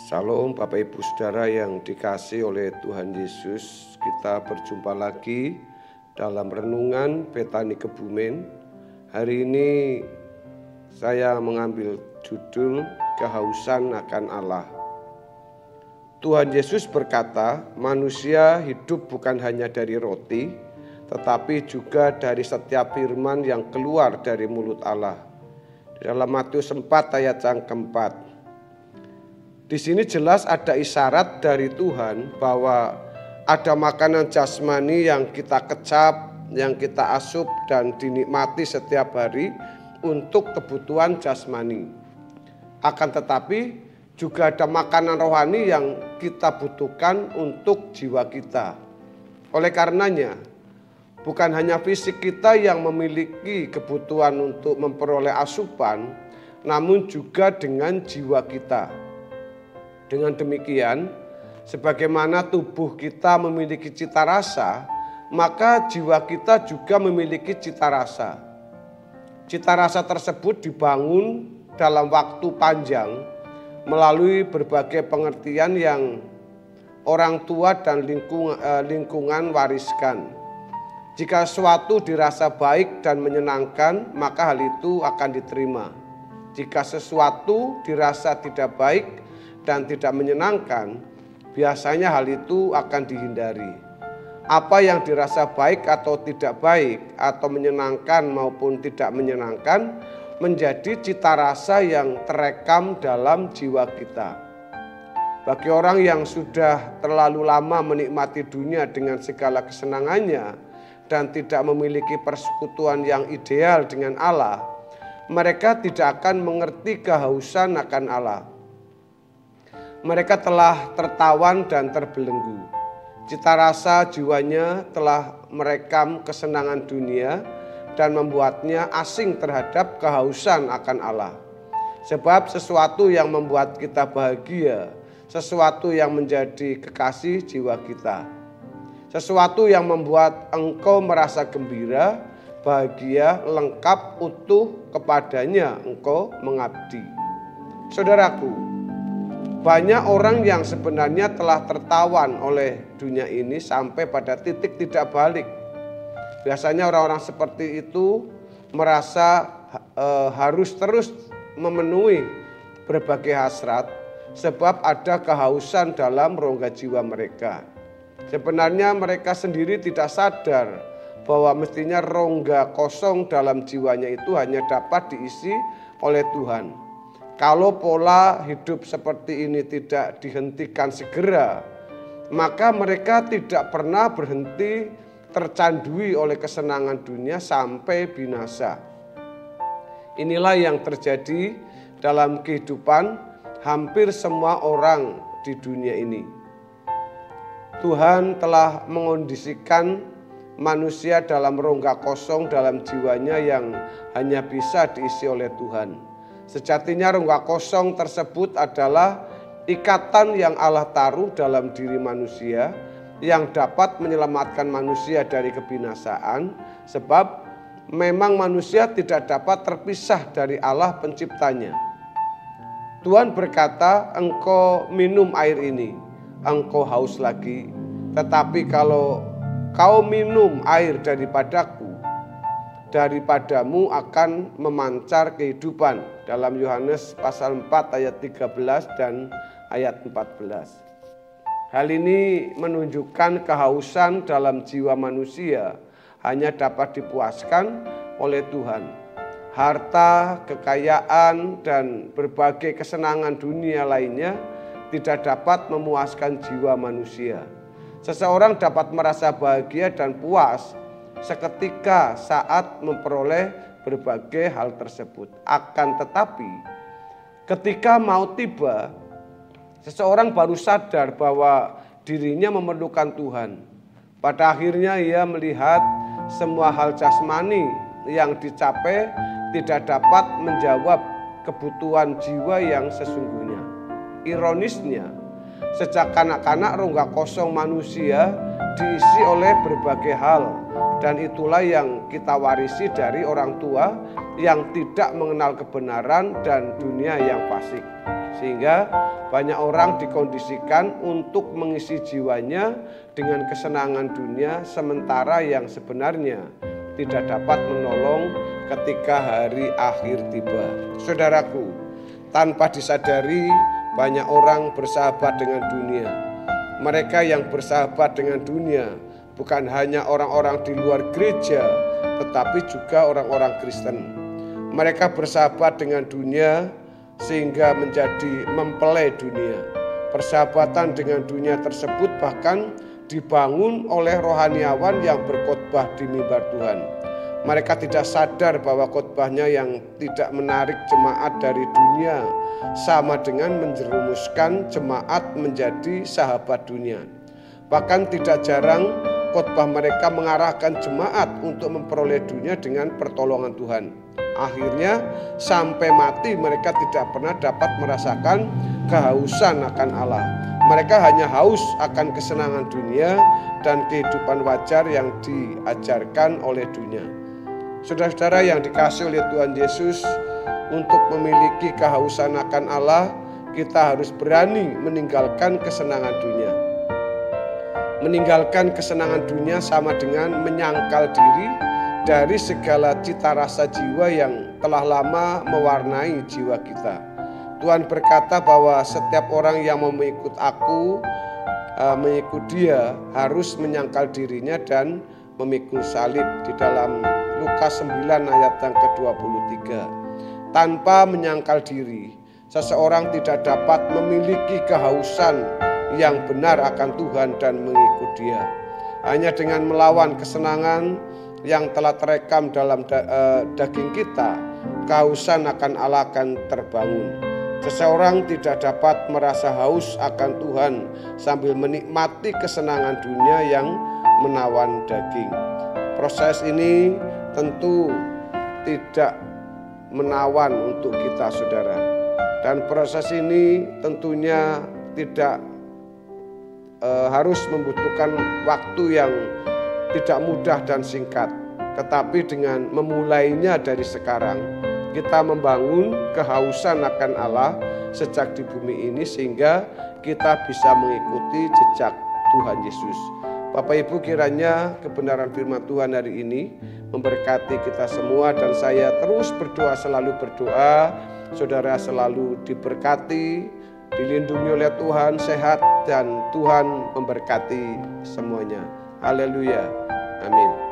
Salam Bapak Ibu Saudara yang dikasihi oleh Tuhan Yesus. Kita berjumpa lagi dalam renungan Betani Kebumen. Hari ini saya mengambil judul Kehausan akan Allah. Tuhan Yesus berkata, manusia hidup bukan hanya dari roti, tetapi juga dari setiap firman yang keluar dari mulut Allah. Dalam Matius 4 ayat yang keempat. Di sini jelas ada isyarat dari Tuhan bahwa ada makanan jasmani yang kita kecap, yang kita asup dan dinikmati setiap hari untuk kebutuhan jasmani. Akan tetapi juga ada makanan rohani yang kita butuhkan untuk jiwa kita. Oleh karenanya, bukan hanya fisik kita yang memiliki kebutuhan untuk memperoleh asupan, namun juga dengan jiwa kita. Dengan demikian, sebagaimana tubuh kita memiliki cita rasa, maka jiwa kita juga memiliki cita rasa. Cita rasa tersebut dibangun dalam waktu panjang melalui berbagai pengertian yang orang tua dan lingkungan wariskan. Jika sesuatu dirasa baik dan menyenangkan, maka hal itu akan diterima. Jika sesuatu dirasa tidak baik dan tidak menyenangkan, biasanya hal itu akan dihindari. Apa yang dirasa baik atau tidak baik, atau menyenangkan maupun tidak menyenangkan, menjadi cita rasa yang terekam dalam jiwa kita. Bagi orang yang sudah terlalu lama menikmati dunia dengan segala kesenangannya dan tidak memiliki persekutuan yang ideal dengan Allah, mereka tidak akan mengerti kehausan akan Allah. Mereka telah tertawan dan terbelenggu. Cita rasa jiwanya telah merekam kesenangan dunia dan membuatnya asing terhadap kehausan akan Allah. Sebab sesuatu yang membuat kita bahagia, sesuatu yang menjadi kekasih jiwa kita, sesuatu yang membuat engkau merasa gembira, bahagia, lengkap, utuh, kepadanya engkau mengabdi. Saudaraku, banyak orang yang sebenarnya telah tertawan oleh dunia ini sampai pada titik tidak balik. Biasanya orang-orang seperti itu merasa harus terus memenuhi berbagai hasrat sebab ada kehausan dalam rongga jiwa mereka. Sebenarnya mereka sendiri tidak sadar bahwa mestinya rongga kosong dalam jiwanya itu hanya dapat diisi oleh Tuhan. Kalau pola hidup seperti ini tidak dihentikan segera, maka mereka tidak pernah berhenti tercandui oleh kesenangan dunia sampai binasa. Inilah yang terjadi dalam kehidupan hampir semua orang di dunia ini. Tuhan telah mengondisikan manusia dalam rongga kosong dalam jiwanya yang hanya bisa diisi oleh Tuhan. Sejatinya rongga kosong tersebut adalah ikatan yang Allah taruh dalam diri manusia yang dapat menyelamatkan manusia dari kebinasaan, sebab memang manusia tidak dapat terpisah dari Allah penciptanya. Tuhan berkata, engkau minum air ini, engkau haus lagi, tetapi kalau kau minum air daripadamu akan memancar kehidupan. Dalam Yohanes pasal 4 ayat 13 dan ayat 14. Hal ini menunjukkan kehausan dalam jiwa manusia hanya dapat dipuaskan oleh Tuhan. Harta, kekayaan, dan berbagai kesenangan dunia lainnya tidak dapat memuaskan jiwa manusia. Seseorang dapat merasa bahagia dan puas seketika saat memperoleh berbagai hal tersebut. Akan tetapi ketika mau tiba, seseorang baru sadar bahwa dirinya memerlukan Tuhan. Pada akhirnya ia melihat semua hal jasmani yang dicapai tidak dapat menjawab kebutuhan jiwa yang sesungguhnya. Ironisnya, sejak kanak-kanak rongga kosong manusia diisi oleh berbagai hal. Dan itulah yang kita warisi dari orang tua yang tidak mengenal kebenaran dan dunia yang fasik. Sehingga banyak orang dikondisikan untuk mengisi jiwanya dengan kesenangan dunia, sementara yang sebenarnya tidak dapat menolong ketika hari akhir tiba. Saudaraku, tanpa disadari banyak orang bersahabat dengan dunia. Mereka yang bersahabat dengan dunia bukan hanya orang-orang di luar gereja, tetapi juga orang-orang Kristen. Mereka bersahabat dengan dunia sehingga menjadi mempelai dunia. Persahabatan dengan dunia tersebut bahkan dibangun oleh rohaniawan yang berkhotbah di mimbar Tuhan. Mereka tidak sadar bahwa khotbahnya yang tidak menarik jemaat dari dunia sama dengan menjerumuskan jemaat menjadi sahabat dunia. Bahkan tidak jarang khotbah mereka mengarahkan jemaat untuk memperoleh dunia dengan pertolongan Tuhan. Akhirnya sampai mati mereka tidak pernah dapat merasakan kehausan akan Allah. Mereka hanya haus akan kesenangan dunia dan kehidupan wajar yang diajarkan oleh dunia. Saudara-saudara yang dikasihi oleh Tuhan Yesus, untuk memiliki kehausan akan Allah, kita harus berani meninggalkan kesenangan dunia. Meninggalkan kesenangan dunia sama dengan menyangkal diri dari segala cita rasa jiwa yang telah lama mewarnai jiwa kita. Tuhan berkata bahwa setiap orang yang mau mengikut aku, mengikut dia, harus menyangkal dirinya dan memikul salib, di dalam Lukas 9 ayat yang ke-23. Tanpa menyangkal diri, seseorang tidak dapat memiliki kehausan yang benar akan Tuhan dan mengikut dia. Hanya dengan melawan kesenangan yang telah terekam dalam daging kita, kehausan akan Allah akan terbangun. Seseorang tidak dapat merasa haus akan Tuhan sambil menikmati kesenangan dunia yang menawan daging. Proses ini tentu tidak menawan untuk kita, saudara. Dan proses ini tentunya tidak harus membutuhkan waktu yang tidak mudah dan singkat, tetapi dengan memulainya dari sekarang, kita membangun kehausan akan Allah sejak di bumi ini sehingga kita bisa mengikuti jejak Tuhan Yesus. Bapak Ibu, kiranya kebenaran firman Tuhan hari ini memberkati kita semua, dan saya terus berdoa, selalu berdoa, saudara selalu diberkati, dilindungi oleh Tuhan, sehat, dan Tuhan memberkati semuanya. Haleluya. Amin.